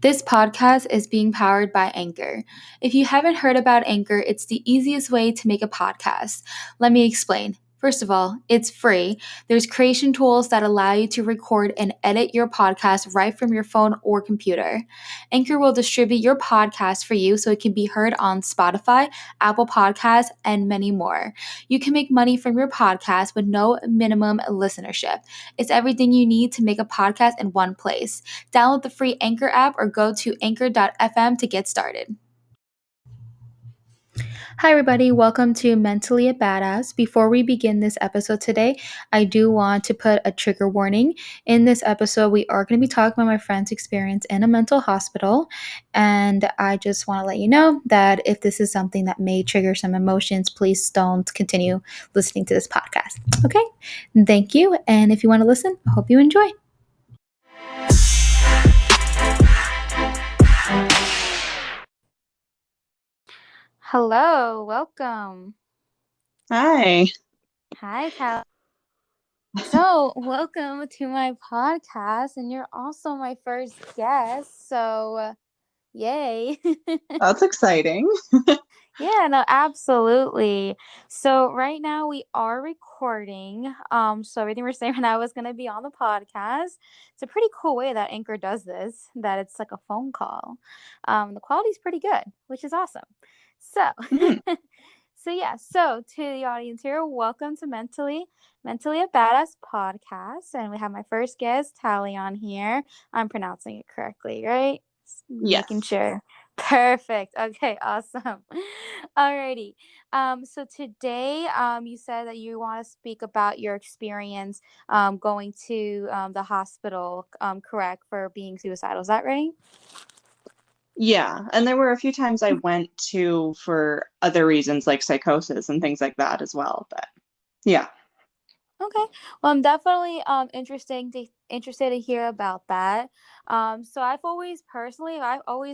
This podcast is being powered by Anchor. If you haven't heard about Anchor, it's the easiest way to make a podcast. Let me explain. First of all, it's free. There's creation tools that allow you to record and edit your podcast right from your phone or computer. Anchor will distribute your podcast for you so it can be heard on Spotify, Apple Podcasts, and many more. You can make money from your podcast with no minimum listenership. It's everything you need to make a podcast in one place. Download the free Anchor app or go to anchor.fm to get started. Hi, everybody. Welcome to Mentally a Badass. Before we begin this episode today, I do want to put a trigger warning. In this episode, we are going to be talking about my friend's experience in a mental hospital. And I just want to let you know that if this is something that may trigger some emotions, please don't continue listening to this podcast. Okay? Thank you. And if you want to listen, I hope you enjoy. Hello, welcome. Hi. Hi, Tali. So, welcome to my podcast, and you're also my first guest, so yay. That's exciting. Yeah, no, absolutely. So, right now we are recording. So everything we're saying right now is going to be on the podcast. It's a pretty cool way that Anchor does this, that it's like a phone call. The quality's pretty good, which is awesome. So, so to the audience here, welcome to Mentally a Badass podcast. And we have my first guest, Tali, on here. I'm pronouncing it correctly, right? Yes. Making sure. Perfect. Okay, awesome. Alrighty. So today, you said that you want to speak about your experience going to the hospital, correct, for being suicidal. Is that right? Yeah. And there were a few times I went to for other reasons like psychosis and things like that as well. But yeah. Okay. Well, I'm definitely interested to hear about that. So I've always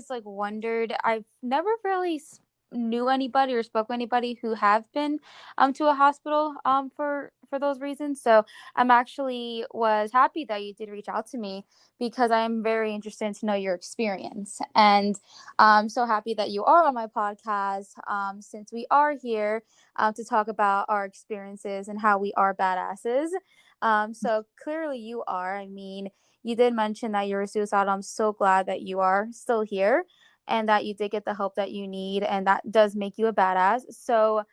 like wondered. I've never really knew anybody or spoke with anybody who have been to a hospital for those reasons. So I'm actually was happy that you did reach out to me because I'm very interested to know your experience, and I'm so happy that you are on my podcast. Since we are here to talk about our experiences and how we are badasses. So clearly you are. I mean, you did mention that you're suicidal. I'm so glad that you are still here and that you did get the help that you need. And that does make you a badass. So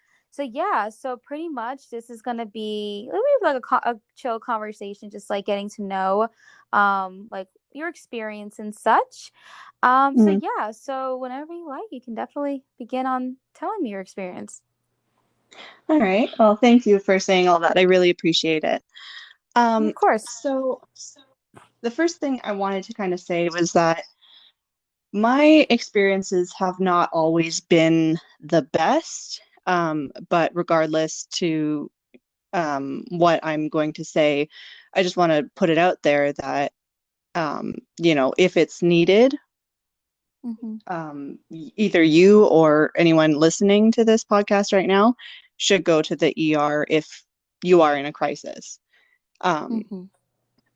pretty much this is going to be like a chill conversation, just like getting to know like your experience and such. So whenever you like, you can definitely begin on telling me your experience. All right. Well, thank you for saying all that. I really appreciate it. Of course. So the first thing I wanted to kind of say was that my experiences have not always been the best, but regardless to what I'm going to say, I just want to put it out there that, if it's needed, either you or anyone listening to this podcast right now should go to the ER if you are in a crisis.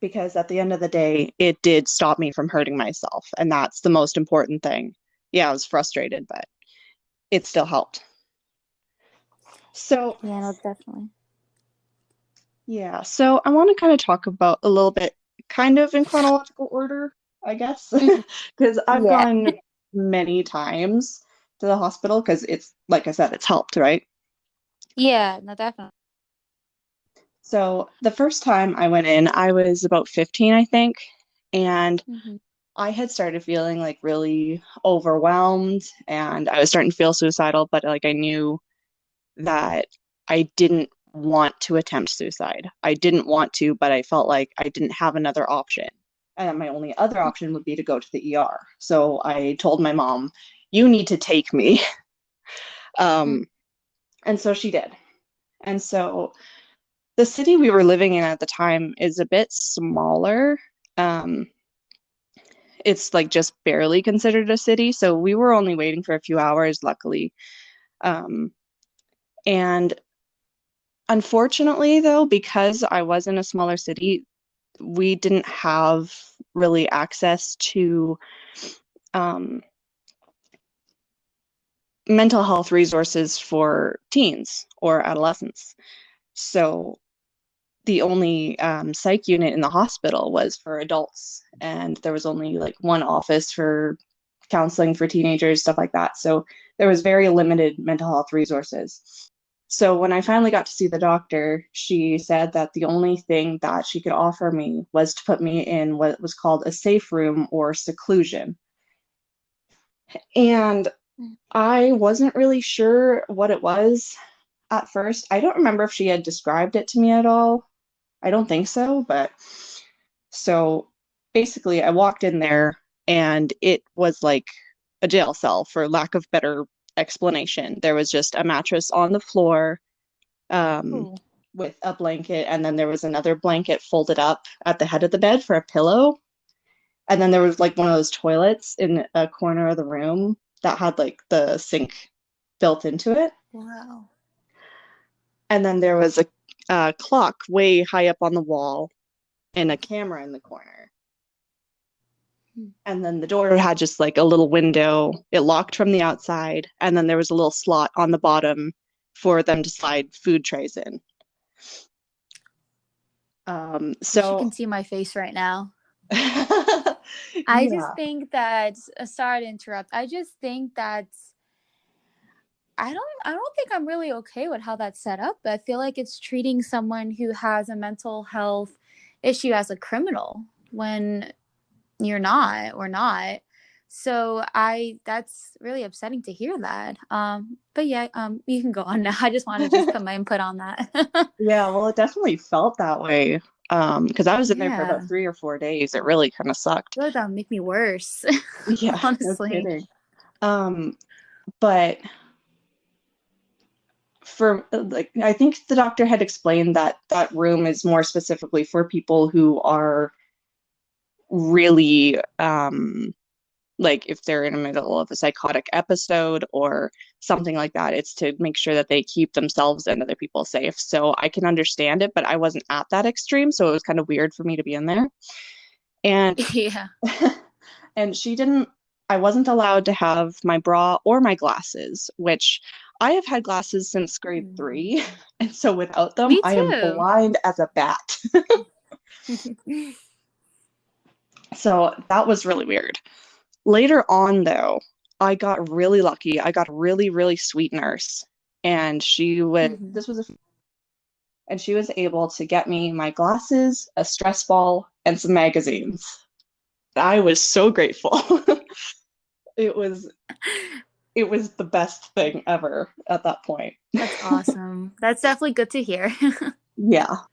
Because at the end of the day, it did stop me from hurting myself. And that's the most important thing. Yeah, I was frustrated, but it still helped. So, yeah, no, definitely. Yeah, so I want to kind of talk about a little bit, kind of in chronological order, I guess, because I've Yeah. gone many times to the hospital because it's, like I said, it's helped, right? Yeah, no, definitely. So the first time I went in, I was about 15, I think, and I had started feeling like really overwhelmed and I was starting to feel suicidal, but like I knew that I didn't want to attempt suicide. I didn't want to, but I felt like I didn't have another option. And my only other option would be to go to the ER. So I told my mom, you need to take me. And so she did. And so the city we were living in at the time is a bit smaller. It's like just barely considered a city. So we were only waiting for a few hours, luckily. And unfortunately, though, because I was in a smaller city, we didn't have really access to um, mental health resources for teens or adolescents. So the only psych unit in the hospital was for adults, and there was only like one office for counseling for teenagers, stuff like that. So there was very limited mental health resources. So when I finally got to see the doctor, she said that the only thing that she could offer me was to put me in what was called a safe room or seclusion. And Mm. I wasn't really sure what it was at first. I don't remember if she had described it to me at all. I don't think so, but so basically I walked in there and it was like a jail cell for lack of better explanation. There was just a mattress on the floor um, Ooh. with a blanket, and then there was another blanket folded up at the head of the bed for a pillow. And then there was like one of those toilets in a corner of the room that had like the sink built into it. Wow. And then there was a clock way high up on the wall and a camera in the corner. Hmm. And then the door had just like a little window. It locked from the outside. And then there was a little slot on the bottom for them to slide food trays in. Wish you So, can see my face right now. I just yeah, think that sorry to interrupt. I just think that I don't think I'm really okay with how that's set up. I feel like it's treating someone who has a mental health issue as a criminal when you're not or not. So I that's really upsetting to hear that. But yeah, you can go on now. I just want to just put my input on that. yeah, well, it definitely felt that way. Because I was in there for about Yeah. 3 or 4 days. It really kind of I sucked. feel like that would make me worse. Yeah, no Honestly. kidding. Um, but for like I think the doctor had explained that that room is more specifically for people who are really like if they're in the middle of a psychotic episode or something like that, it's to make sure that they keep themselves and other people safe. So I can understand it, but I wasn't at that extreme, so it was kind of weird for me to be in there. And Yeah. and she didn't I wasn't allowed to have my bra or my glasses, which I have had glasses since grade Mm. 3. And so without them, Me I am too. blind as a bat. So that was really weird. Later on, though, I got really lucky. I got a really, really sweet nurse. And Mhm. and she was able to get me my glasses, a stress ball, and some magazines. I was so grateful. It was it was the best thing ever at that point. That's awesome. That's definitely good to hear Yeah.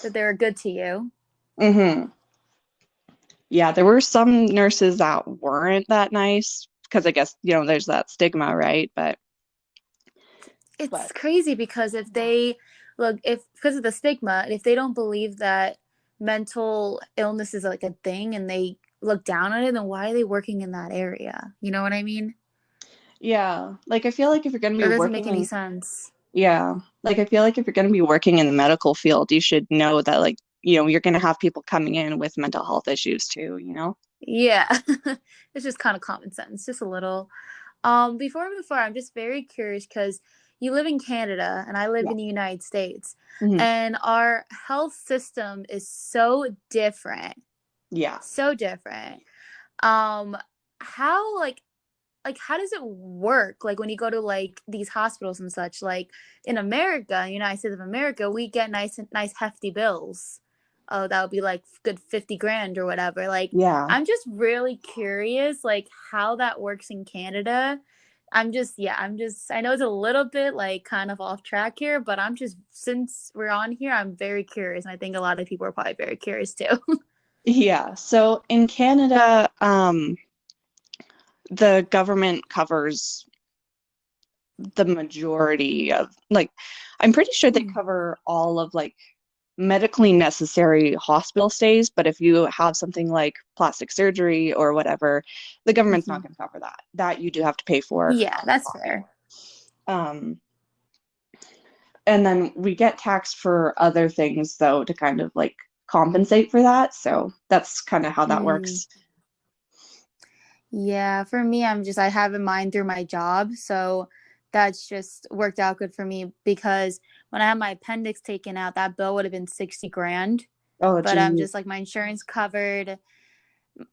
that they were good to you. Hmm. Yeah, there were some nurses that weren't that nice because I guess, there's that stigma, right? It's But crazy because if they look, if because of the stigma, if they don't believe that mental illness is like a thing and they look down on it, then why are they working in that area? You know what I mean? yeah, like I feel like if you're going to be That doesn't make working any in sense. Yeah. Like I feel like if you're going to be working in the medical field, you should know that like, you're going to have people coming in with mental health issues too. Yeah. It's just kind of common sense, just a little. Before we move forward, I'm just very curious because you live in Canada and I live Yeah. in the United States, Hmm. and our health system is so different, Yeah. so different. Um, how how does it work? Like when you go to like these hospitals and such, like in America, United States of America, we get nice hefty bills. Oh, that would be like good 50 grand or whatever. Like Yeah. I'm just really curious like how that works in Canada. I know it's a little bit like kind of off track here, but I'm just since we're on here, I'm very curious and I think a lot of people are probably very curious too. Yeah. So in Canada, the government covers the majority of like I'm pretty sure they Hmm. cover all of like medically necessary hospital stays, but if you have something like plastic surgery or whatever, the government's not Hmm. going to cover that. That you do have to pay for Yeah, out of that's pocket. fair. Um, and then we get taxed for other things though to kind of like compensate for that. So that's kind of how that Mm. works. Yeah, for me, I have in mind through my job. So that's just worked out good for me because when I had my appendix taken out, that bill would have been 60 grand. Oh, But I'm geez. just like my insurance covered.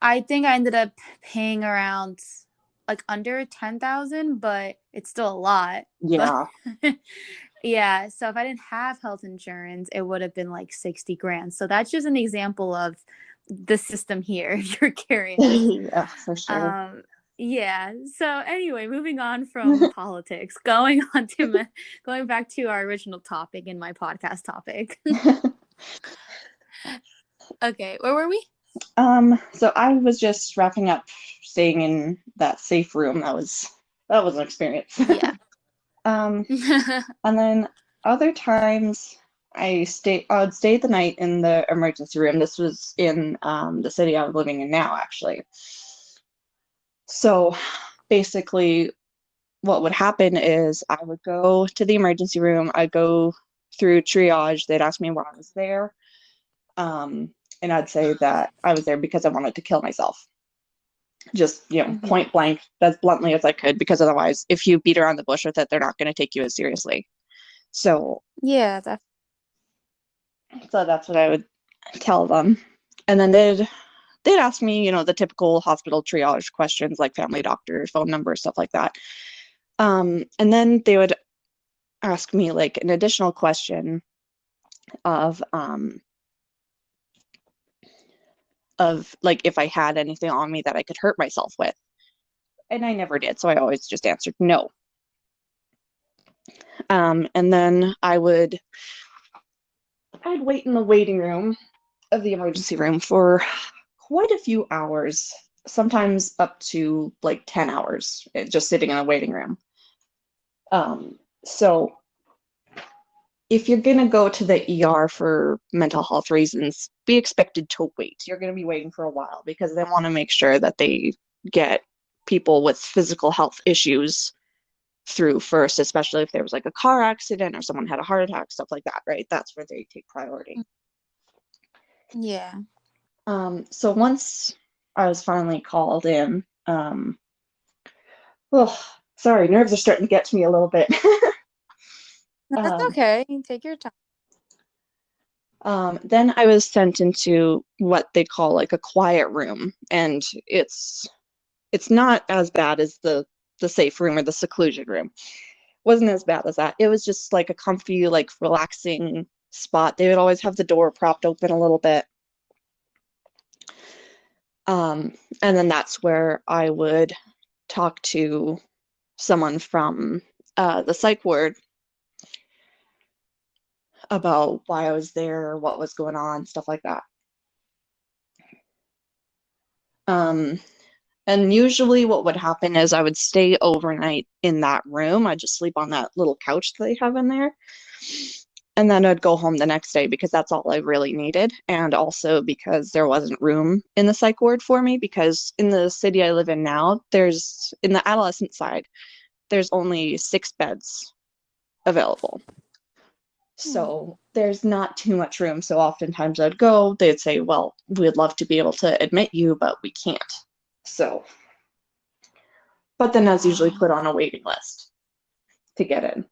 I think I ended up paying around like under 10,000, but it's still a lot. But Yeah. yeah, so if I didn't have health insurance, it would have been like 60 grand. So that's just an example of the system here, if you're curious. Yeah, for sure. Um, yeah. So anyway, moving on from politics, going on to going back to our original topic in my podcast topic. Okay, where were we? So I was just wrapping up staying in that safe room. That was an experience. Yeah. Um, and then other times I would stay the night in the emergency room. This was in the city I was living in now, actually. So basically what would happen is I would go to the emergency room, I'd go through triage, they'd ask me why I was there. And I'd say that I was there because I wanted to kill myself. Just, Mhm. point blank, as bluntly as I could, because otherwise, if you beat around the bush with it, they're not going to take you as seriously. So, Yeah, so that's what I would tell them. And then they'd ask me, the typical hospital triage questions like family doctor, phone number, stuff like that. And then they would ask me like an additional question of like if I had anything on me that I could hurt myself with. And I never did, so I always just answered no. And then I'd wait in the waiting room of the emergency room for quite a few hours, sometimes up to like 10 hours, just sitting in a waiting room. So if you're going to go to the ER for mental health reasons, be expected to wait. You're going to be waiting for a while because they want to make sure that they get people with physical health issues through first, especially if there was like a car accident or someone had a heart attack, stuff like that, right? That's where they take priority. yeah. So once I was finally called in, oh, sorry, nerves are starting to get to me a little bit. No, that's um, okay. Take your time. then I was sent into what they call like a quiet room, and it's not as bad as the safe room or the seclusion room. Wasn't as bad as that. It was just like a comfy, like relaxing spot. They would always have the door propped open a little bit. And then that's where I would talk to someone from the psych ward about why I was there, what was going on, stuff like that. Um, and usually, what would happen is I would stay overnight in that room. I'd just sleep on that little couch that they have in there. And then I'd go home the next day because that's all I really needed. And also because there wasn't room in the psych ward for me, because in the city I live in now, in the adolescent side, there's only 6 beds available. Hmm. So there's not too much room. So oftentimes I'd go, they'd say, well, we'd love to be able to admit you, but we can't. So, but then I was usually Wow. put on a waiting list to get in.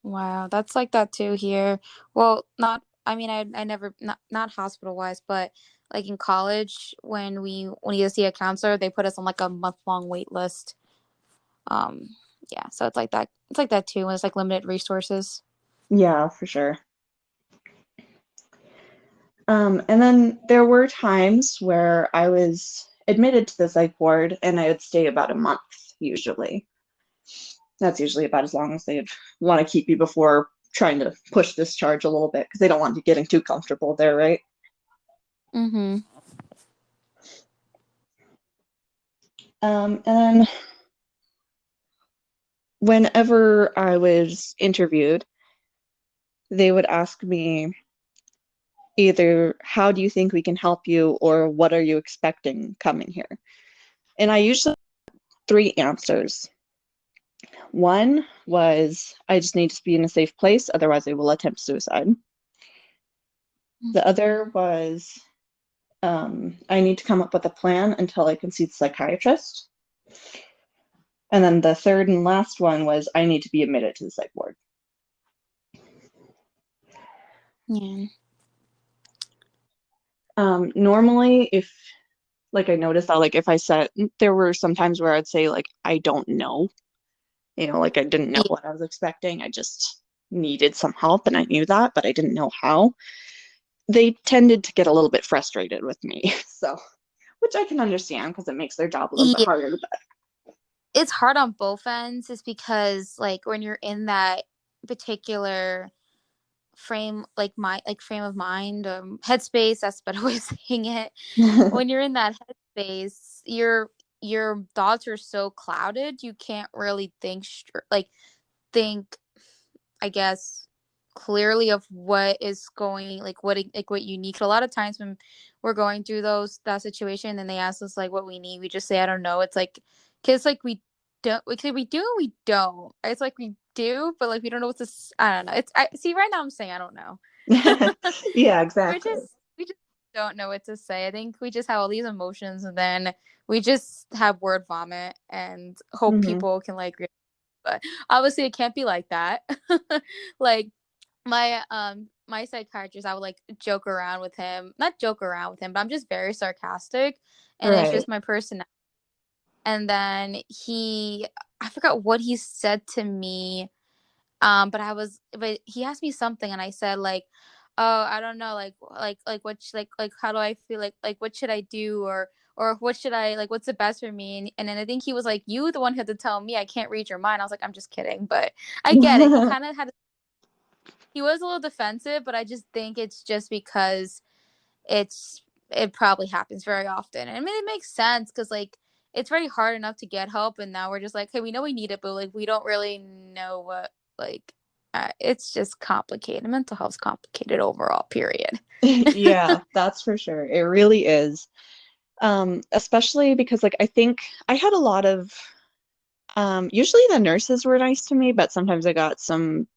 Wow, that's like that too here. Well, not I mean I never not hospital wise, but like in college when you see a counselor, they put us on like a month-long wait list. Um yeah, so it's like that. It's like that too when it's like limited resources. Yeah, for sure. And then there were times where I was admitted to the psych ward and I would stay about a month usually. That's usually about as long as they'd want to keep you before trying to push this charge a little bit because they don't want you getting too comfortable there, right? Mm-hmm. And then whenever I was interviewed, they would ask me either how do you think we can help you or what are you expecting coming here? And I usually have 3 answers. One was I just need to be in a safe place, otherwise I will attempt suicide. The other was I need to come up with a plan until I can see the psychiatrist. And then the third and last one was I need to be admitted to the psych ward. Yeah. Normally, if like I noticed that like if I said there were some times where I'd say like I don't know, like I didn't know Yeah. what I was expecting. I just needed some help and I knew that, but I didn't know how. They tended to get a little bit frustrated with me. So, which I can understand because it makes their job a little bit Yeah. harder. But It's hard on both ends is because like when you're in that particular frame of mind, headspace, that's a better way of saying it. When you're in that headspace, your thoughts are so clouded, you can't really think, I guess, clearly of what is going what you need. 'Cause a lot of times when we're going through that situation and they ask us like what we need, we just say I don't know. It's like kids like we say we do and we don't. It's like we do, but like we don't know I don't know. It's I see right now I'm saying I don't know. yeah, we're exactly. just we just don't know what to say. I think we just have all these emotions and then we just have word vomit and hope Hmm. people can like but obviously it can't be like that. Like my psychiatrist, I would like joke around with him. Not joke around with him, but I'm just very sarcastic and it's Right. just my personality. And then I forgot what he said to me. But he asked me something and I said like, "Oh, I don't know, like how do I feel like what should I do or what should I like what's the best for me?" And then I think he was like, "You the one who had to tell me. I can't read your mind." I was like, "I'm just kidding." But I get it. He was a little defensive, but I just think it's just because it probably happens very often. And I mean, it makes sense because like it's very hard enough to get help, and now we're just like, hey, we know we need it, but like we don't really know what like. It's just complicated. Mental health's complicated overall. Period. Yeah, that's for sure. It really is. Especially because like I think I had a lot of usually the nurses were nice to me, but sometimes I got some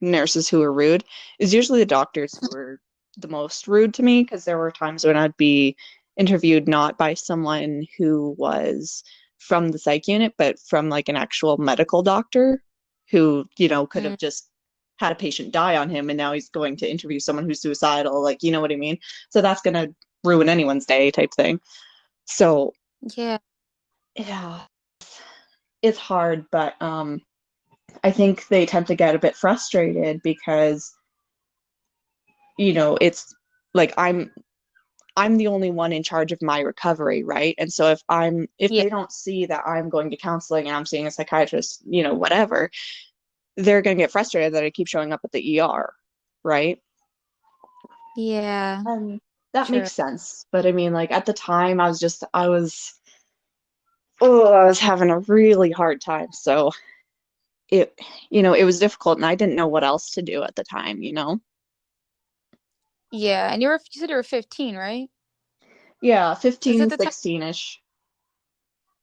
nurses who were rude. It's usually the doctors who were the most rude to me because there were times when I'd be interviewed not by someone who was from the psych unit, but from like an actual medical doctor who, could Mm, have just had a patient die on him and now he's going to interview someone who's suicidal, like, you know what I mean? So that's going to ruin anyone's day type thing. So, yeah, yeah, it's hard, but I think they tend to get a bit frustrated because it's like I'm the only one in charge of my recovery, right? And so if yeah, they don't see that I'm going to counseling and I'm seeing a psychiatrist, whatever, they're going to get frustrated that I keep showing up at the ER, right? yeah. And that True. makes sense. But I mean, like at the time I was having a really hard time. So it, it was difficult and I didn't know what else to do at the time. Yeah, and you said you were 15, right? Yeah, Is it 15, the time? 16-ish.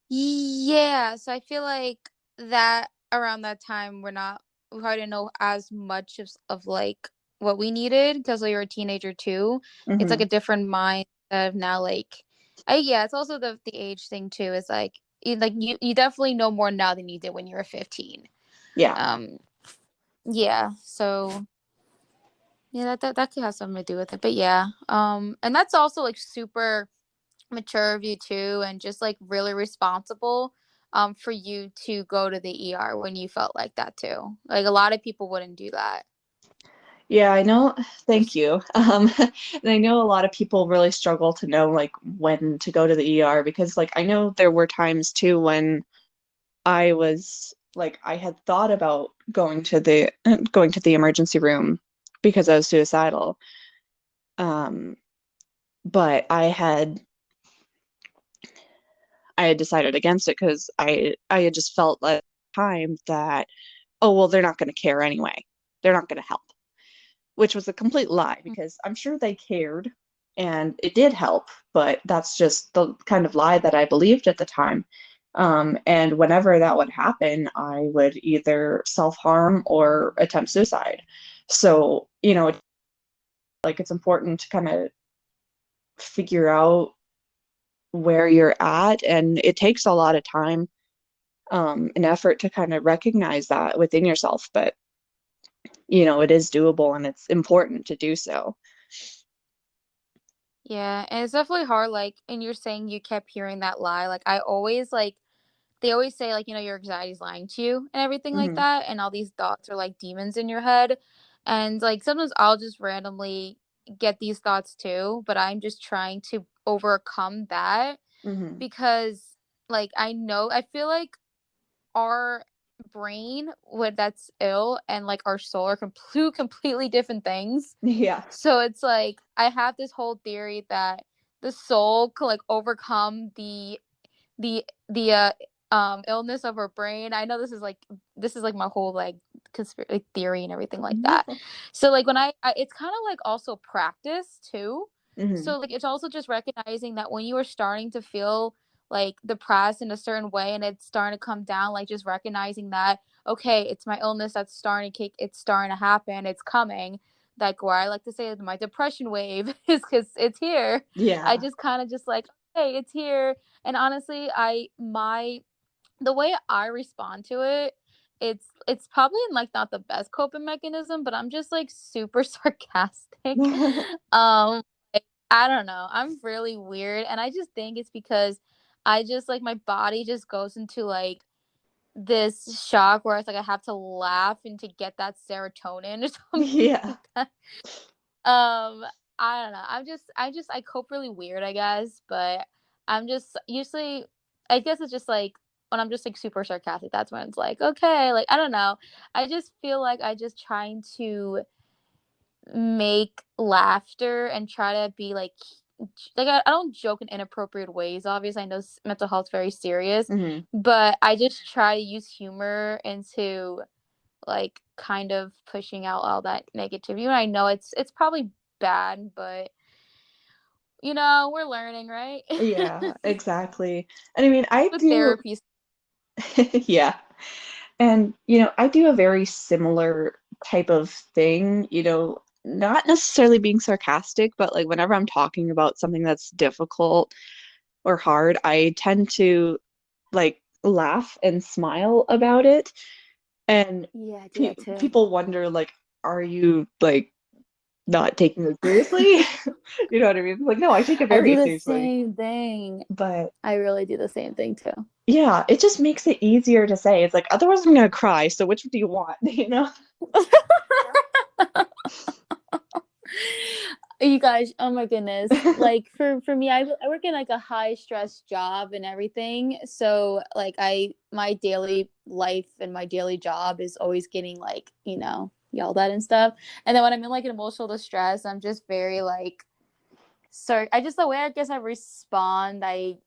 Yeah, so I feel like that around that time we probably didn't know as much of like what we needed because like, you're a teenager too. It's like Hmm. a different mind of now like yeah, it's also the age thing too. It's like you definitely know more now than you did when you were 15. Yeah. Um yeah, so yeah, that could have something to do with it. But yeah. And that's also like super mature of you too and just like really responsible for you to go to the ER when you felt like that too. Like a lot of people wouldn't do that. Yeah, I know. Thank Just you. And I know a lot of people really struggle to know like when to go to the ER because like I know there were times too when I was like I had thought about going to the emergency room because I was suicidal. Um, but I had decided against it because I had just felt at the time that, oh well, they're not going to care anyway. They're not going to help. Which was a complete lie because I'm sure they cared and it did help, but that's just the kind of lie that I believed at the time. And whenever that would happen, I would either self-harm or attempt suicide. So, like it's important to kind of figure out where you're at, and it takes a lot of time and effort to kind of recognize that within yourself, but it is doable and it's important to do so. Yeah, and it's definitely hard, like, and you're saying you kept hearing that lie. Like, I always like they always say like, your anxiety's lying to you and everything like Hmm. that, and all these thoughts are like demons in your head. And like sometimes I'll just randomly get these thoughts too, but I'm just trying to overcome that Hmm. because like I feel like our brain when that's ill and like our soul are completely different things. Yeah. So it's like I have this whole theory that the soul could like overcome the illness of our brain. I know this is like my whole like conspiracy like, theory and everything like that. No. So like when it's kind of like also practice too. Hmm. So like it's also just recognizing that when you are starting to feel like depressed in a certain way and it's starting to come down, like just recognizing that okay, it's my illness that's starting to kick, it's starting to happen, it's coming. Like where I like to say my depression wave is because it's here. I Yeah. just kind of just like, hey, it's here. And honestly, the way I respond to it, it's probably like not the best coping mechanism, but I'm just like super sarcastic. Um like, I don't know. I'm really weird and I just think it's because I just like my body just goes into like this shock where it's like I have to laugh and to get that serotonin or something Yeah. like that. Um, I don't know. I cope really weird, I guess, but I'm just usually I guess it's just like when I'm just like super sarcastic, that's when it's like, okay, like I don't know. I just feel like I just trying to make laughter and try to be like I don't joke in inappropriate ways. Obviously, I know mental health's very serious, Hmm. but I just try to use humor into like kind of pushing out all that negativity. And I know it's probably bad, but we're learning, right? Yeah, exactly. And I mean, I With do, therapy. yeah. And, I do a very similar type of thing, not necessarily being sarcastic, but like whenever I'm talking about something that's difficult or hard, I tend to like laugh and smile about it. And Yeah, I do pe that too. people wonder, like, are you like not taking it seriously? You know what I mean? Like, no, I take it I do very the seriously. same thing. But I really do the same thing too. yeah, it just makes it easier to say. It's like, otherwise I'm gonna cry. So which one do you want? You guys, oh my goodness. Like for me, I work in like a high stress job and everything. So like my daily life and my daily job is always getting like, yelled at and stuff. And then when I'm in like an emotional distress, I'm just very like sorry. I just the way I guess I respond, I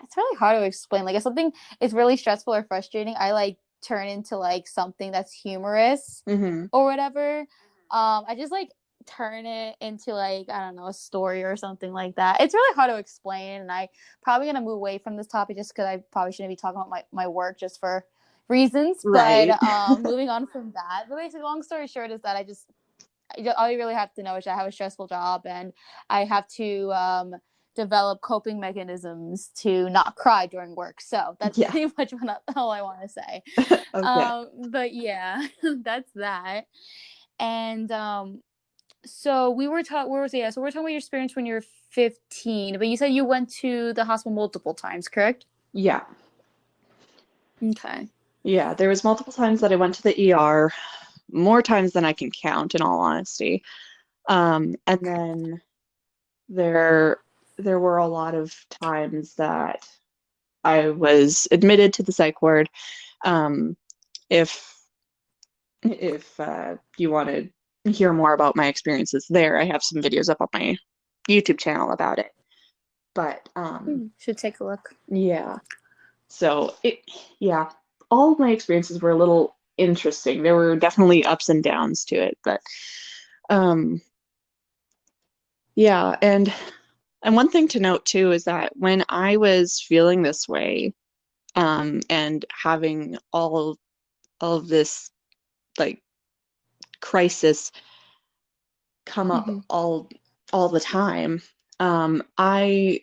it's really hard to explain. Like if something is really stressful or frustrating, I like turn into like something that's humorous Hmm. or whatever. I just like turn it into like I don't know a story or something like that. It's really hard to explain, and I probably gonna move away from this topic just because I probably shouldn't be talking about my work just for reasons. But Right. moving on from that, but basically, long story short is that all you really have to know is I have a stressful job and I have to develop coping mechanisms to not cry during work. So that's Yeah. pretty much all I want to say. Okay. But yeah, that's that. And so we were taught, where was it? Yeah, so we're talking about your experience when you were 15, but you said you went to the hospital multiple times, correct? Yeah. Okay. Yeah. There was multiple times that I went to the ER, more times than I can count, in all honesty. And then there there were a lot of times that I was admitted to the psych ward. Um, if if you want to hear more about my experiences there, I have some videos up on my YouTube channel about it. But Should take a look. yeah, so yeah, all of my experiences were a little interesting. There were definitely ups and downs to it, but um, yeah, and one thing to note too is that when I was feeling this way, and having all of this like crisis come up Mm-hmm. all the time. I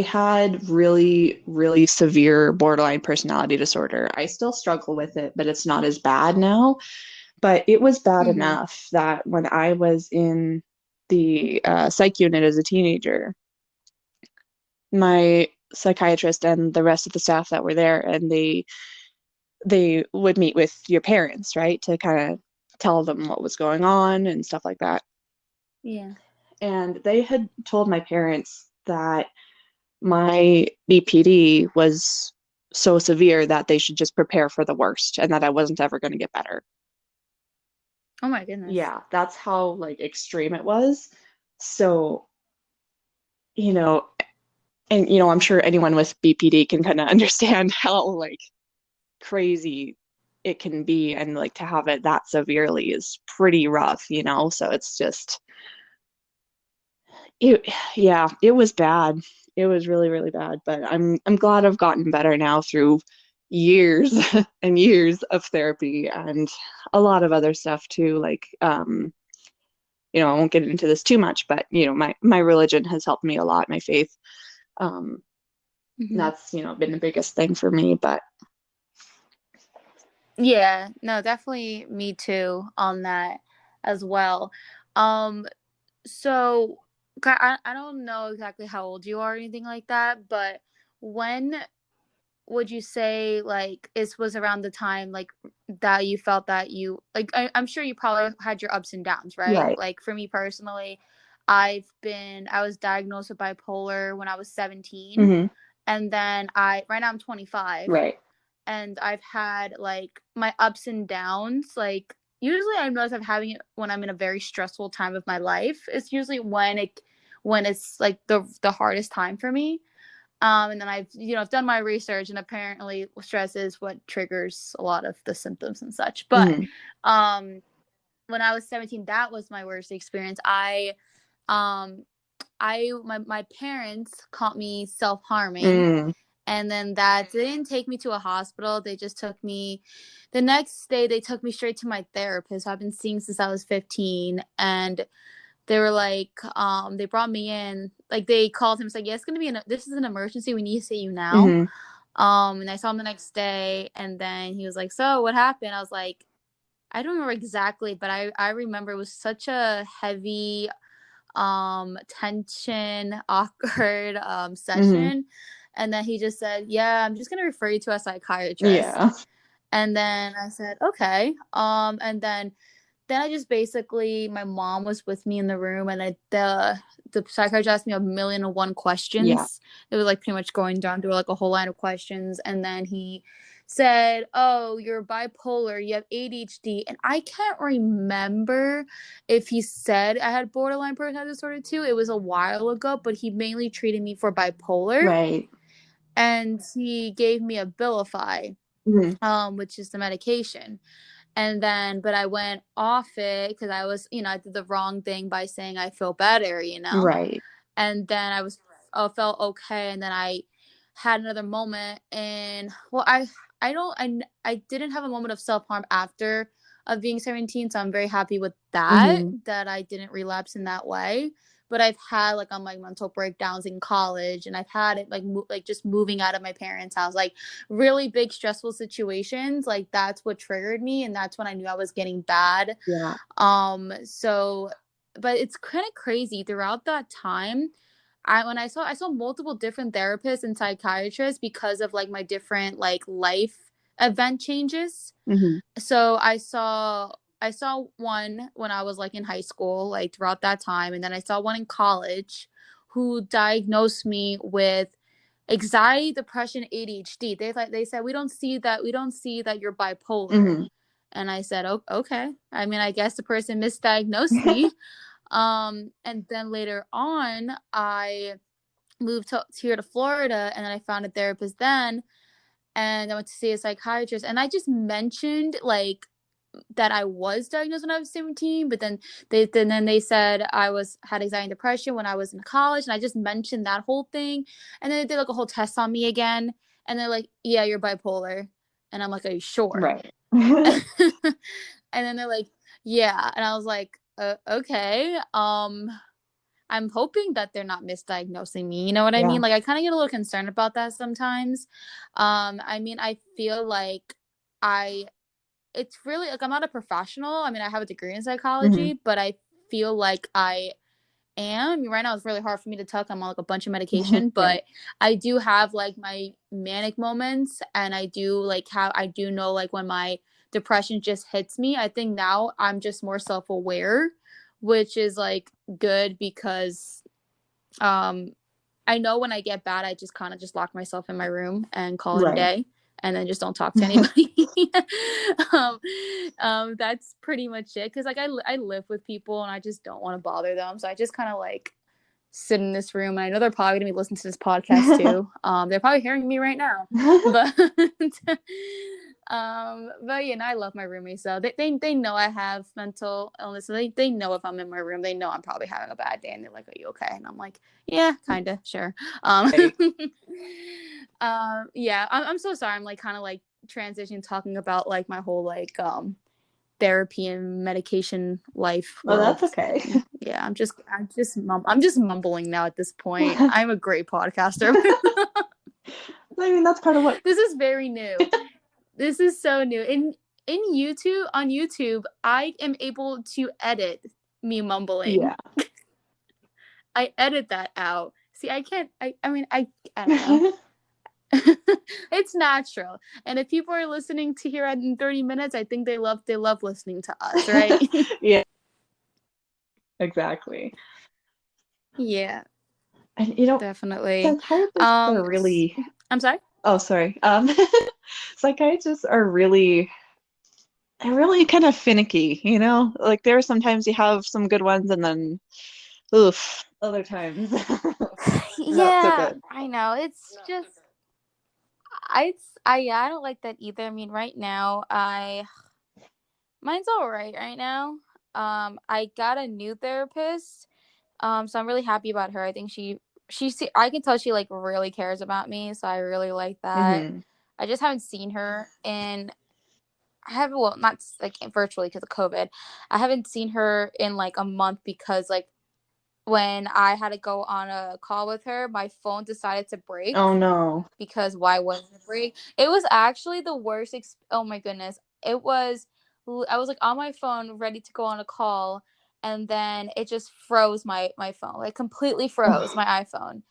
had really, really severe borderline personality disorder. I still struggle with it, but it's not as bad now. But it was bad Mm-hmm. enough that when I was in the psych unit as a teenager, my psychiatrist and the rest of the staff that were there, and they would meet with your parents, right, to kind of tell them what was going on and stuff like that. Yeah. And they had told my parents that my BPD was so severe that they should just prepare for the worst and that I wasn't ever going to get better. Oh my goodness. Yeah, that's how like extreme it was. So, you know, and I'm sure anyone with BPD can kind of understand how like crazy it can be, and like to have it that severely is pretty rough. So it's just it yeah, it was bad. It was really, really bad, but I'm glad I've gotten better now through years and years of therapy and a lot of other stuff too. Like I won't get into this too much, but my religion has helped me a lot, my faith. Um, Mm-hmm. that's been the biggest thing for me. But Yeah, no, definitely me too on that as well. Um, so I don't know exactly how old you are or anything like that, but when would you say like this was around the time like that you felt that you like I'm sure you probably had your ups and downs, right? right. Like for me personally, I was diagnosed with bipolar when I was 17, Hmm. and then I right now I'm 25, Right. and I've had like my ups and downs. Like usually I notice I'm having it when I'm in a very stressful time of my life. It's usually when it's like the hardest time for me. And then I've done my research, and apparently stress is what triggers a lot of the symptoms and such. But Hmm. um, when I was 17, that was my worst experience. Um, my parents caught me self harming, Mm. and then that they didn't take me to a hospital. They just took me the next day. They took me straight to my therapist, who I've been seeing since I was 15, and they were like, they brought me in, like they called him and said, yeah, it's gonna be this is an emergency, we need to see you now. Hmm. And I saw him the next day, and then he was like, so what happened? I was like, I don't remember exactly, but I remember it was such a heavy tension awkward Hmm. session. And then he just said, yeah, I'm just gonna refer you to a psychiatrist. Yeah. And then I said, okay. And then I just basically, my mom was with me in the room, and the psychiatrist asked me a million and one Yeah. questions. It was like pretty much going down through like a whole line of questions, and then he said, "Oh, you're bipolar. You have ADHD." And I can't remember if he said I had borderline personality disorder too. It was a while ago, but he mainly treated me for bipolar, Right. and he gave me Abilify, Hmm. which is the medication. And then, but I went off it because I did the wrong thing by saying I feel better. Right. And then felt okay. And then I had another moment, and well, I don't, I didn't have a moment of self harm after of being 17. So I'm very happy with that, Hmm. that I didn't relapse in that way. But I've had like on like mental breakdowns in college, and I've had it like like just moving out of my parents' house, like really big stressful situations. Like that's what triggered me, and that's when I knew I was getting bad. Yeah. So but it's kind of crazy throughout that time. I saw multiple different therapists and psychiatrists because of like my different like life event changes. Hmm. So I saw one when I was like in high school, like throughout that time, and then I saw one in college who diagnosed me with anxiety, depression, ADHD. They said we don't see that you're bipolar. Hmm. And I said, "Oh, okay." I mean, I guess the person misdiagnosed me. And then later on, I moved here to Florida, and then I found a therapist then, and I went to see a psychiatrist, and I just mentioned like that I was diagnosed when I was 17, but then they said I was had anxiety and depression when I was in college, and I just mentioned that whole thing, and then they did like a whole test on me again, and they're like, "Yeah, you're bipolar," and I'm like, "Are you sure?" Right. And then they're like, "Yeah," and I was like, "Okay." I'm hoping that they're not misdiagnosing me. You know what I Yeah. mean? Like I kind of get a little concerned about that sometimes. I mean, I feel like I it's really like I'm not a professional. I mean, I have a degree in Hmm. psychology, but I feel like I am. Right now it's really hard for me to tell. I'm on like a bunch of medication, Yeah. but I do have like my manic moments, and I do know like when my depression just hits me. I think now I'm just more self-aware, which is like good because um I know when I get bad, I just kind of just lock myself in my room and call it a Right. day, and then just don't talk to anybody. um, that's pretty much it. Cause like I live with people and I just don't want to bother them. So I just kind of like sit in this room. And I know they're probably gonna be listening to this podcast too. They're probably hearing me right now, but but you know, I love my roommates. So they know I have mental illness. So they know if I'm in my room, they know I'm probably having a bad day, and they're like, "Are you okay?" And I'm like, "Yeah, kind of, sure." Um, Right. yeah, I'm so sorry. I'm like kind of like transitioning talking about like my whole like therapy and medication life Well, world. that's okay. Yeah, I'm just mumbling now at this point. I'm a great podcaster. I mean, that's part of what. This is very new. This is so new. In YouTube on YouTube, I am able to edit me mumbling. Yeah. I edit that out. See, I can't I mean I don't know. It's natural. And if people are listening to hear it in 30 minutes, I think they love listening to us, right? Yeah, exactly. Yeah, And definitely. psychiatrists are really, I'm sorry. oh, sorry. Psychiatrists are really, they're really kind of finicky, you know? Like there are sometimes you have some good ones and then, oof, other times not so Yeah, good. I know. It's just I yeah, I don't like that either. I mean, right now, I mine's all right now. I got a new therapist. So I'm really happy about her. I think I can tell she like really cares about me, so I really like that. Hmm. I just haven't seen her in I haven't well not like virtually because of COVID. I haven't seen her in like a month because like when I had to go on a call with her, my phone decided to break Oh no. because why wouldn't it break? It was actually the worst. Oh my goodness. It was, I was like on my phone ready to go on a call, and then it just froze my phone, like completely froze Oh, my iPhone.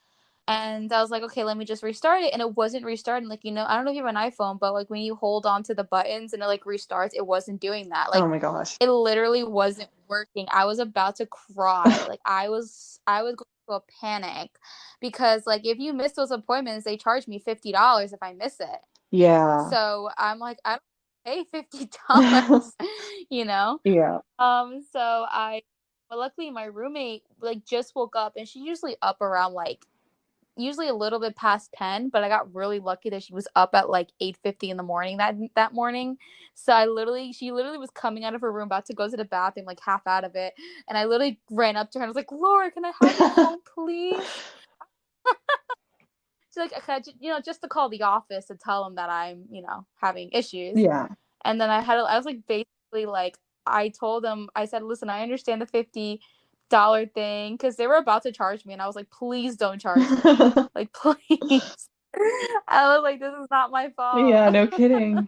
And I was like, okay, let me just restart it. And it wasn't restarting. Like, I don't know if you have an iPhone, but like when you hold on to the buttons and it like restarts, it wasn't doing that. oh Like my gosh. it literally wasn't working. I was about to cry. Like I was going to a panic because like if you miss those appointments, they charge me $50 if I miss it. Yeah. So I'm like, I don't pay $50, you know? Yeah. So but luckily my roommate like just woke up and she's usually up around like usually a little bit past 10, but I got really lucky that she was up at like 8:50 in the morning that morning. So she literally was coming out of her room about to go to the bathroom like half out of it, and I literally ran up to her and I was like, "Laura, can I have your phone please?" She's like, "Okay, just to call the office to tell them that I'm, having issues." Yeah. And then I was like basically like I told them I said, "Listen, I understand the $50 thing because they were about to charge me, and I was like, please don't charge me, like please." I was like, this is not my fault. Yeah, no kidding.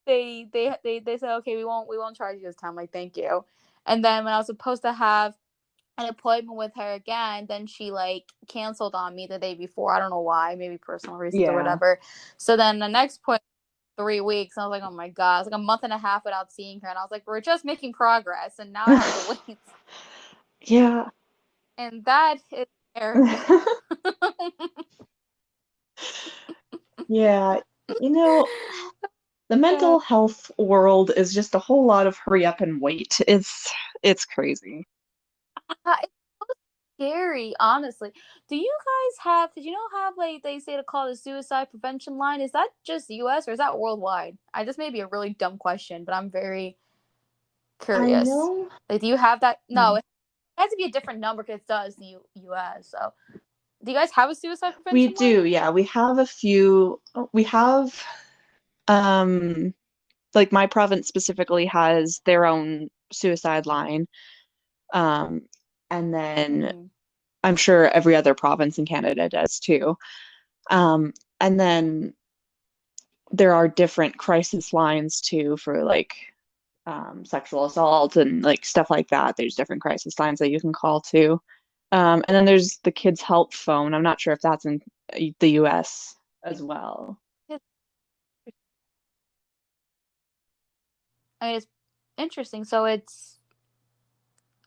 Okay, they said, okay, we won't charge you this time. Like, thank you. And then when I was supposed to have an appointment with her again, then she like canceled on me the day before. I don't know why, maybe personal reasons or Yeah. whatever. So then the next point 3 weeks. I was like, oh my God. It's like a month and a half without seeing her. And I was like, we're just making progress. And now I have to wait. Yeah. And that is therapy. Yeah. You know, the Yeah. mental health world is just a whole lot of hurry up and wait. It's crazy. It's so scary, honestly. Did you know have like they say to call the suicide prevention line? Is that just US or is that worldwide? I just may be a really dumb question, but I'm very I curious. know. Like, do you have that? No, Hmm. it has to be a different number because it does the US. So, do you guys have a suicide We prevention line? do, yeah. We have a few. We have, um, like my province specifically has their own suicide line. Um, And then Mm-hmm. I'm sure every other province in Canada does too. And then there are different crisis lines too for like sexual assault and like stuff like that. There's different crisis lines that you can call too. And then there's the Kids Help phone. I'm not sure if that's in the US as well. I mean, it's interesting. So it's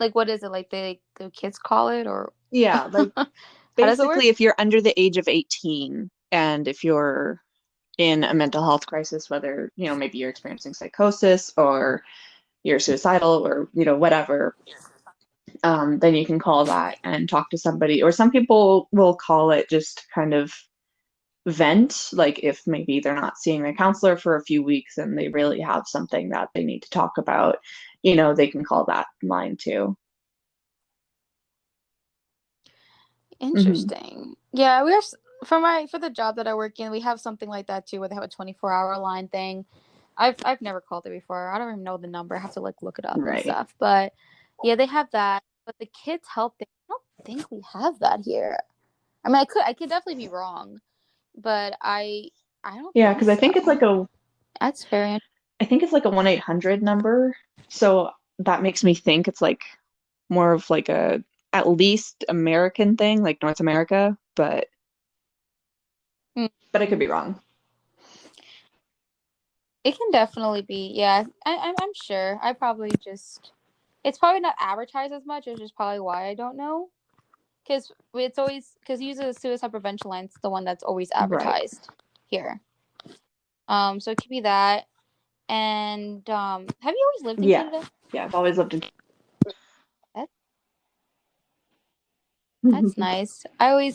like, what is it like? The kids call it, or Yeah, like how does it work? basically if you're under the age of 18 and if you're in a mental health crisis, whether, maybe you're experiencing psychosis or you're suicidal or, whatever, then you can call that and talk to somebody. Or some people will call it just kind of vent, like if maybe they're not seeing their counselor for a few weeks and they really have something that they need to talk about, they can call that line too. Hmm. Interesting. Yeah, we are for the job that I work in, we have something like that too, where they have a 24-hour line thing. I've never called it before. I don't even know the number. I have to like look it up and Right. stuff. But yeah, they have that. But the kids help thing, I don't think we have that here. I mean, I could definitely be wrong, but I don't Yeah, think because I so. think it's like a That's very I think it's like a 1-800 number. So that makes me think it's like more of like a at least American thing, like North America, but I could interesting. be wrong. It can definitely be. Yeah, I'm sure. I probably just it's probably not advertised as much, which is probably why I don't know. Because it's always because usually the suicide prevention line is the one that's always Right. advertised here. So it could be that. And have you always lived in Yeah. Canada? Yeah, I've always lived in That, that's nice. I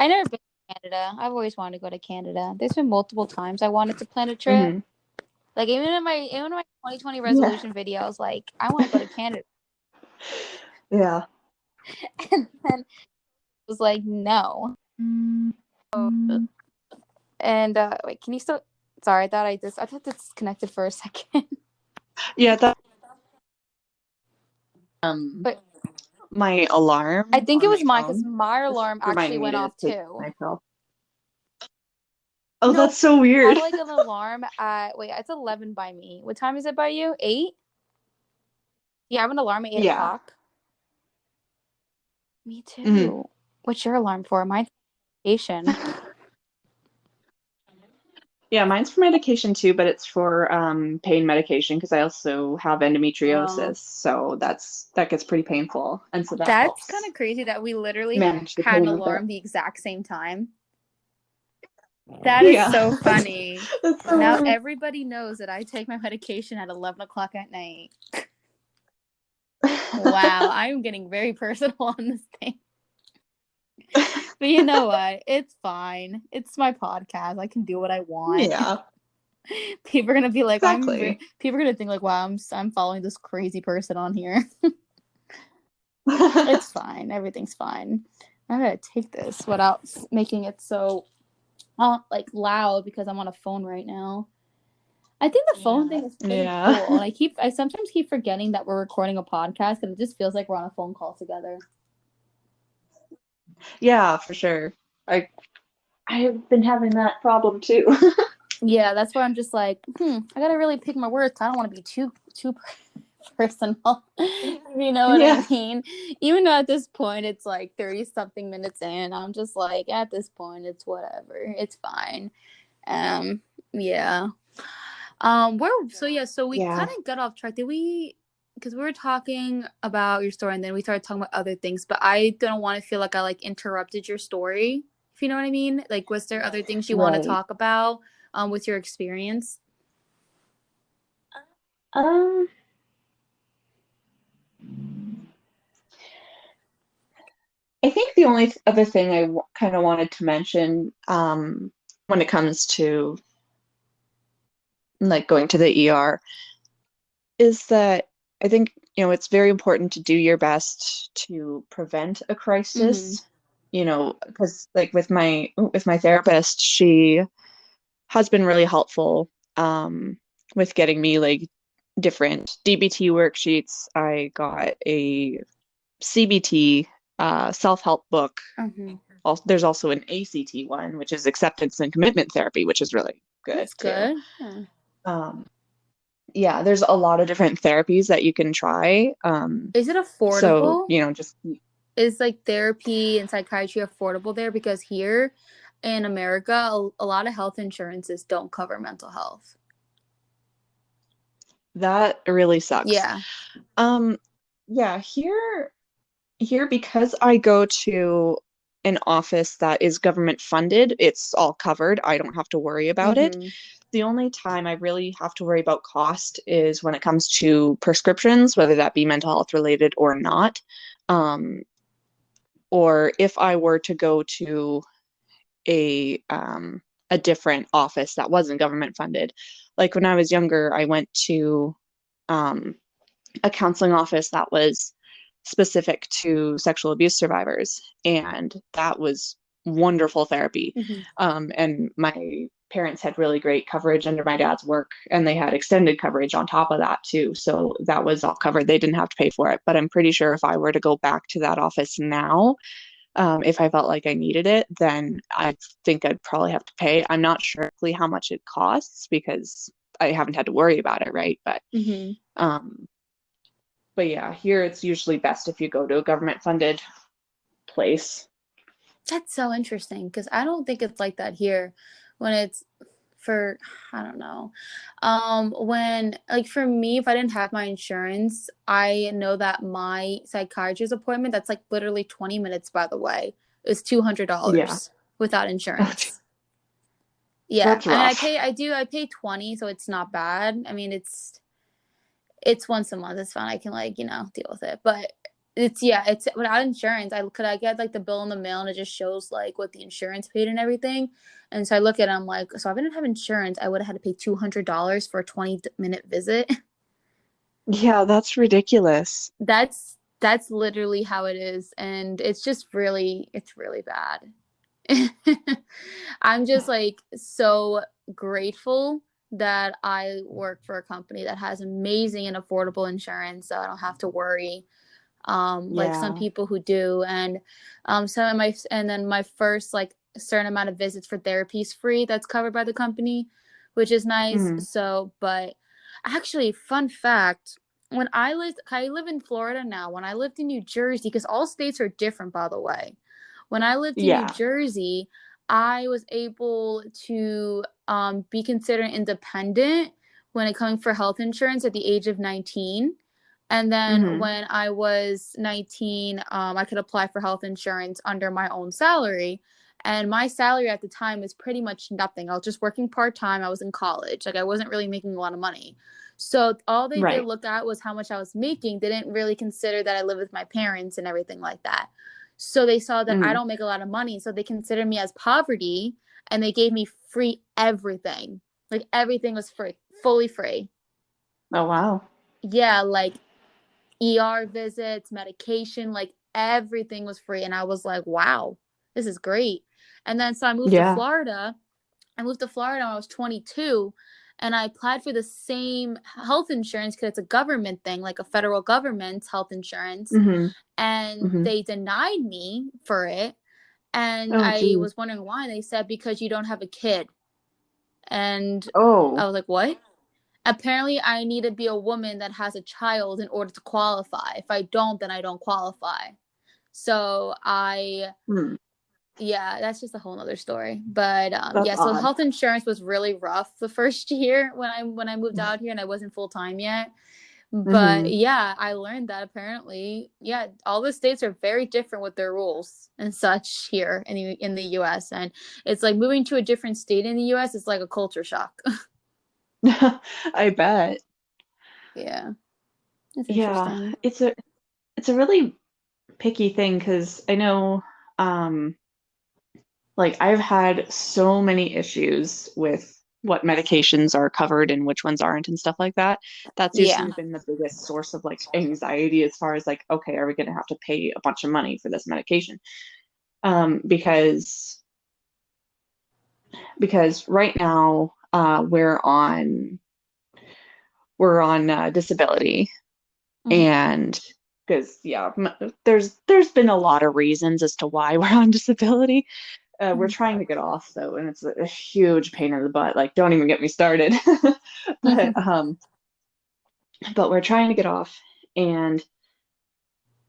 never been to Canada. I've always wanted to go to Canada. There's been multiple times I wanted to plan a trip. Hmm. Like even in my 2020 Yeah. resolution video, I was like, I want to go to Canada, Yeah. and then it was like, no. And wait, can you still? Sorry, I thought this disconnected for a second. Yeah, that um But my I alarm think it on was my mine because phone my just alarm actually reminding me went to off take too. myself. Oh, No, that's so I weird. have like an alarm at wait, it's 11 by me. What time is it by you? 8? You have an alarm at 8 Yeah. o'clock? Me Hmm. too. What's your alarm for? Mine's vacation. Yeah, mine's for medication too, but it's for pain medication because I also have Oh. endometriosis, so that gets pretty painful, and so that That's kind helps of crazy that we literally manage the had an pain with it. alarm the exact same time. That is Yeah, so funny. that's so Now weird. everybody knows that I take my medication at 11 o'clock at night. Wow, I'm getting very personal on this thing. But you know what? It's fine. It's my podcast. I can do what I want. Yeah, People are gonna be like, exactly. People are gonna think like, wow, I'm following this crazy person on here. It's fine. Everything's fine. I'm gonna take this without making it so like loud because I'm on a phone right now. I think the phone thing is pretty Yeah, cool, and I sometimes keep forgetting that we're recording a podcast because it just feels like we're on a phone call together. yeah, for sure. I I've been having that problem too. Yeah, that's why I'm just like, I gotta really pick my words. I don't want to be too personal. You know what I Yeah, mean? Even though at this point it's like 30 something minutes in, I'm just like, at this point, it's whatever. It's fine. Um, yeah. So we yeah, kind of got off track. Did we? Because we were talking about your story and then we started talking about other things, but I don't want to feel like I like interrupted your story, if you know what I mean. Like, was there other things you want to right. talk about with your experience? Um, I think the only other thing I kind of wanted to mention, when it comes to like going to the ER, is that I think, it's very important to do your best to prevent a Mm-hmm. crisis, because like with my therapist, she has been really helpful with getting me like different DBT worksheets. I got a CBT, self-help book. Mhm. There's also an ACT one, which is acceptance and commitment therapy, which is really good That's too. good. Yeah. Um, yeah, there's a lot of different therapies that you can try. Is it So, affordable? just Is like therapy and psychiatry affordable there? Because here in America, a lot of health insurances don't cover mental health. that really sucks. Yeah. Um, yeah, here because I go to an office that is government funded, it's all covered. I don't have to worry about it. Mm-hmm. The only time I really have to worry about cost is when it comes to prescriptions, whether that be mental health related or not. Um, or if I were to go to a um, a different office that wasn't government funded. Like when I was younger, I went to um, a counseling office that was specific to sexual abuse survivors, and that was wonderful therapy. Mm-hmm. And my parents had really great coverage under my dad's work, and they had extended coverage on top of that too. So that was all covered. They didn't have to pay for it. But I'm pretty sure if I were to go back to that office now, if I felt like I needed it, then I think I'd probably have to pay. I'm not sure exactly how much it costs because I haven't had to worry about it, right? Mm-hmm. Um, but yeah, here it's usually best if you go to a government funded place. That's so interesting because I don't think it's like that here when it's for I don't know. When like for me, if I didn't have my insurance, I know that my psychiatrist appointment, that's like literally 20 minutes by the way, is Yeah. $200 without insurance. Yeah. That's I mean rough. I pay 20, so it's not bad. I mean it's once a month. It's fine. I can like, deal with it. But it's without insurance. I get like the bill in the mail and it just shows like what the insurance paid and everything. And so I look at it, I'm like, so if I didn't have insurance, I would have had to pay $200 for a 20-minute visit. Yeah, that's ridiculous. That's literally how it is. And it's really bad. I'm just like so grateful that I work for a company that has amazing and affordable insurance, so I don't have to worry like some Yeah. people who do. And and then my first like certain amount of visits for therapy is free. That's covered by the company, which is nice. Mm. So, but actually, fun fact. I live in Florida now. When I lived in New Jersey, because all states are different, by the way. When I lived in New Yeah. Jersey, I was able to be considered independent when it coming for health insurance at the age of 19. And then Hmm. when I was 19, I could apply for health insurance under my own salary. And my salary at the time was pretty much nothing. I was just working part time. I was in college. Like I wasn't really making a lot of money. So all they did Right. look at was how much I was making. They didn't really consider that I live with my parents and everything like that. So they saw that I Mm. don't make a lot of money. So they considered me as poverty and they gave me free everything. Like everything was free, fully free. Oh, wow. Yeah, like ER visits, medication, like everything was free. And I was like, wow, this is great. And then so I moved to Yeah. Florida. I moved to Florida when I was 22 and I applied for the same health insurance because it's a government thing, like a federal government health insurance. Hmm. And Hmm. they denied me for it. And Oh, I geez. was wondering why. They said, because you don't have a kid. And I Oh. was like, what? Apparently I need to be a woman that has a child in order to qualify. If I don't, then I don't qualify. So Hmm. yeah, that's just a whole nother story. But That's yeah, so odd. health insurance was really rough the first year when I moved out here and I wasn't full time yet. But Hmm. yeah, I learned that apparently, yeah, all the states are very different with their rules and such here in the US. And it's like moving to a different state in the US is like a culture shock. I bet. Yeah, it's Yeah, interesting. it's a really picky thing because I know um like I've had so many issues with what medications are covered and which ones aren't and stuff like that. That's Yeah. usually been the biggest source of like anxiety as far as like, okay, are we going to have to pay a bunch of money for this medication? Because right now we're on disability Mhm. and because there's been a lot of reasons as to why we're on disability. We're Mhm. trying to get off though, and it's a huge pain in the butt. Like, don't even get me started. But we're trying to get off, and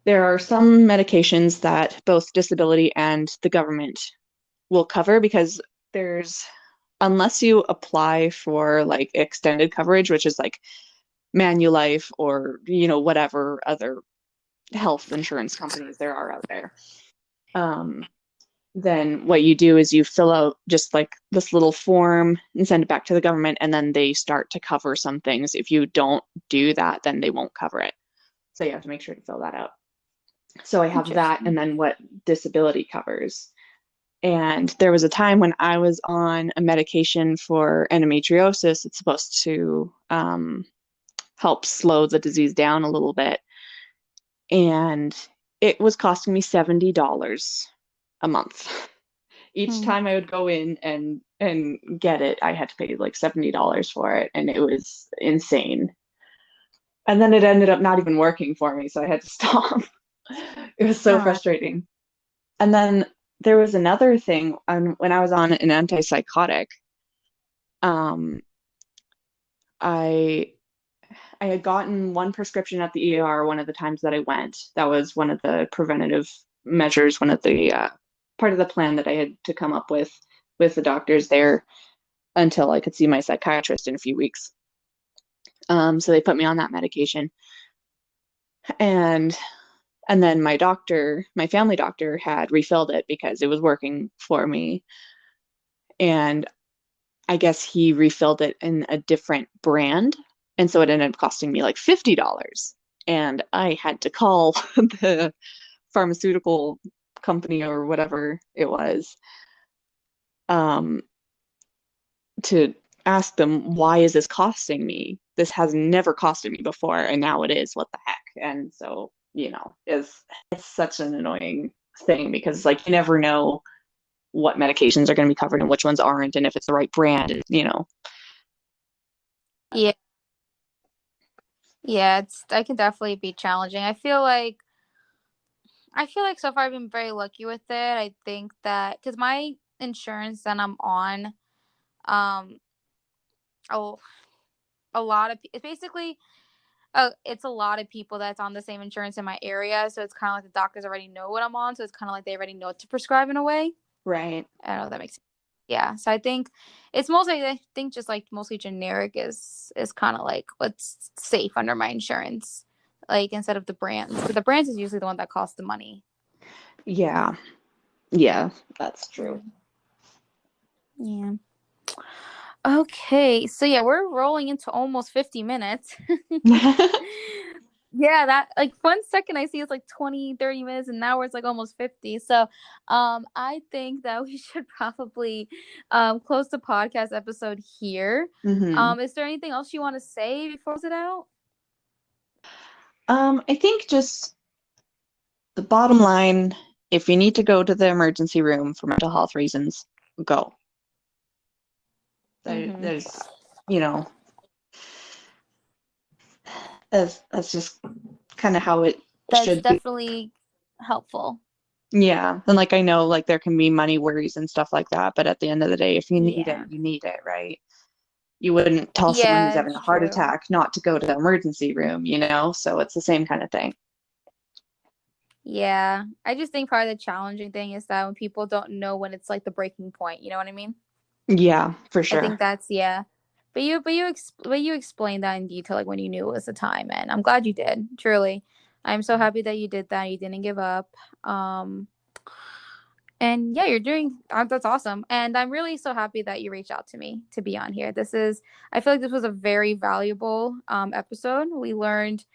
there are some medications that both disability and the government will cover because there's unless you apply for like extended coverage, which is like Manulife or whatever other health insurance companies there are out there. Then what you do is you fill out just like this little form and send it back to the government, and then they start to cover some things. If you don't do that, then they won't cover it. So you have to make sure to fill that out. So I have that, Interesting. and then what disability covers. And there was a time when I was on a medication for endometriosis. It's supposed to help slow the disease down a little bit. And it was costing me $70 a month. Each Mm. time I would go in and get it, I had to pay like $70 for it, and it was insane. And then it ended up not even working for me, so I had to stop. It was so Oh, frustrating. And then there was another thing when I was on an antipsychotic. Um, I I had gotten one prescription at the ER one of the times that I went. That was one of the preventative measures, one of the part of the plan that I had to come up with the doctors there until I could see my psychiatrist in a few weeks. So they put me on that medication, and then my family doctor, had refilled it because it was working for me, and I guess he refilled it in a different brand, and so it ended up costing me like $50, and I had to call the pharmaceutical company or whatever it was, um, to ask them, why is this costing me? This has never costed me before, and now it is. What the heck? And so, it's such an annoying thing because like you never know what medications are going to be covered and which ones aren't, and if it's the right brand. yeah. Yeah, I can definitely be challenging. I feel like so far I've been very lucky with it. I think that because my insurance that I'm on, um, a, a lot of it's basically it's a lot of people that's on the same insurance in my area, so it's kind of like the doctors already know what I'm on, so it's kind of like they already know what to prescribe in a way. Right. I don't know if that makes sense. Yeah, so I think it's mostly I think just like mostly generic is kind of like what's safe under my insurance, like instead of the brands. But the brands is usually the one that costs the money. Yeah. Yeah, that's true. Mm. Yeah. Okay, so yeah, we're rolling into almost 50 minutes. Yeah, that like 1 second I see it's like 20, 30 minutes and now it's like almost 50. So I think that we should probably close the podcast episode here. hmm Is there anything else you want to say before we close it out? I think just the bottom line, if you need to go to the emergency room for mental health reasons, go. Mm-hmm. There's, you know, that's just kind of how it That's should be. definitely helpful. Yeah. And like I know like there can be money worries and stuff like that, but at the end of the day, if you need it, Yeah. you need it, right? You wouldn't tell someone who's Yeah, having it's a heart true. attack not to go to the emergency room? So it's the same kind of thing. Yeah. I just think probably the challenging thing is that when people don't know when it's like the breaking point, you know what I mean? Yeah, for I sure. think that's yeah. But you explained that in detail, like when you knew it was the time, and I'm glad you did. Truly, I'm so happy that you did that. You didn't give up. And yeah, you're doing that's awesome. And I'm really so happy that you reached out to me to be on here. I feel like this was a very valuable episode. We learned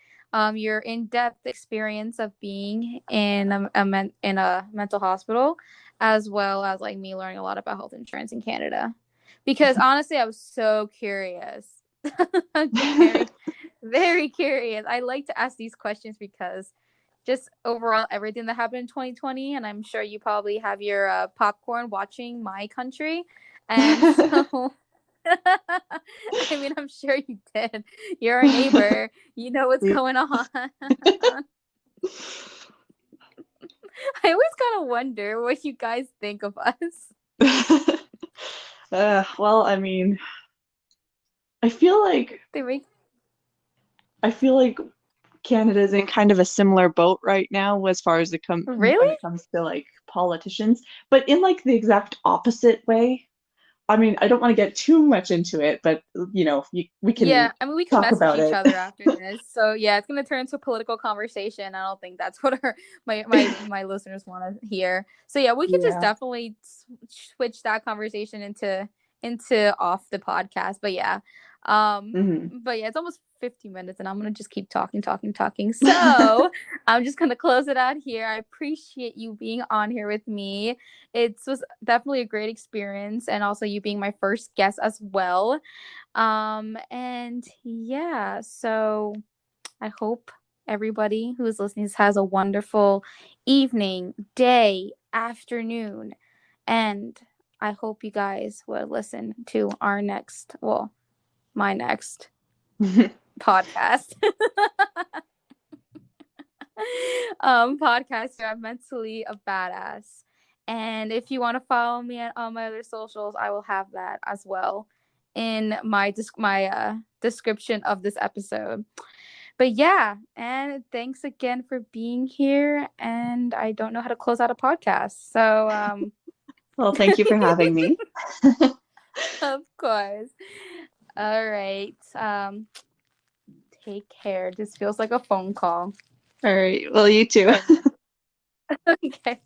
your in-depth experience of being in a mental hospital, as well as like me learning a lot about health insurance in Canada. Because honestly, I was so curious. Very, very curious. I like to ask these questions because just overall everything that happened in 2020, and I'm sure you probably have your popcorn watching My Country, and so I mean I'm sure you did. You're a neighbor, you know what's going on. I always kind of wonder what you guys think of us. Well, I mean, I feel like They make I feel like Canada's in kind of a similar boat right now as far as when really? it comes to like politicians, but in like the exact opposite way. I mean, I don't want to get too much into it, but we can Yeah, I mean, we can talk message about each it. other after this. So yeah, it's gonna turn into a political conversation. I don't think that's what my listeners want to hear. So yeah, we could just Yeah. definitely switch that conversation into off the podcast. But yeah, Hmm. but yeah, it's almost 50 minutes, and I'm gonna just keep talking, talking, talking. So I'm just gonna close it out here. I appreciate you being on here with me. It was definitely a great experience, and also you being my first guest as well. And yeah, so I hope everybody who is listening has a wonderful evening, day, afternoon. And I hope you guys will listen to our next, well, my next podcast. Podcast here. I'm mentally a badass. And if you want to follow me on my other socials, I will have that as well in my description of this episode. But yeah, and thanks again for being here. And I don't know how to close out a podcast, so Well, thank you for having me. of course. All right. Take care. This feels like a phone call. All right. Well, you too. Or okay.